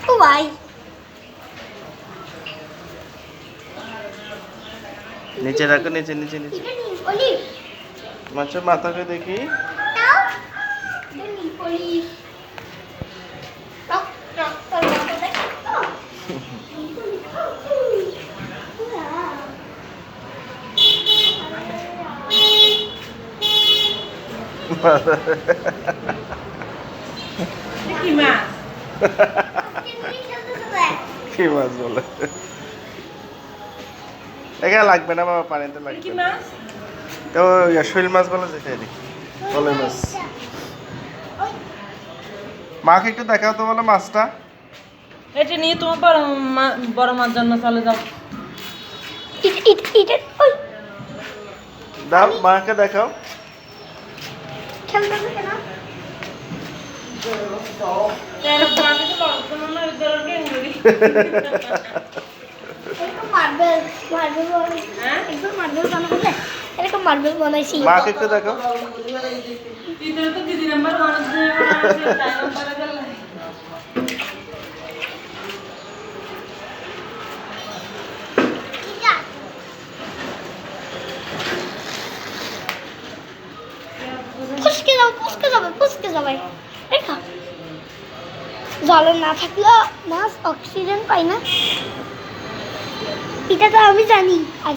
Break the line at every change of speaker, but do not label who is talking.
ও ভাই
নিচে রাখো, নিচে নিচে নিচে। মাছের মাথাকে দেখি।
কি মাছ
কি মাছ বলে? এখানে লাগবে না বাবা, পানিতে লাগবে।
কি মাছ?
তো শৈল মাছ বলে যেটা, বলে মাছ। মাকে একটু দেখাও তো বলো মাছটা।
এটা নিয়ে তোমার বড় মাছ জন্য চলে যাও।
দাও মাকে দেখাও।
মার্বেল বানাইছি।
মাকে একটু দেখাও।
দিদি নাম্বার
পুষকে যাবে রেখা জলে না থাকলে মাছ অক্সিজেন পাই না, এটা তো আমি জানি।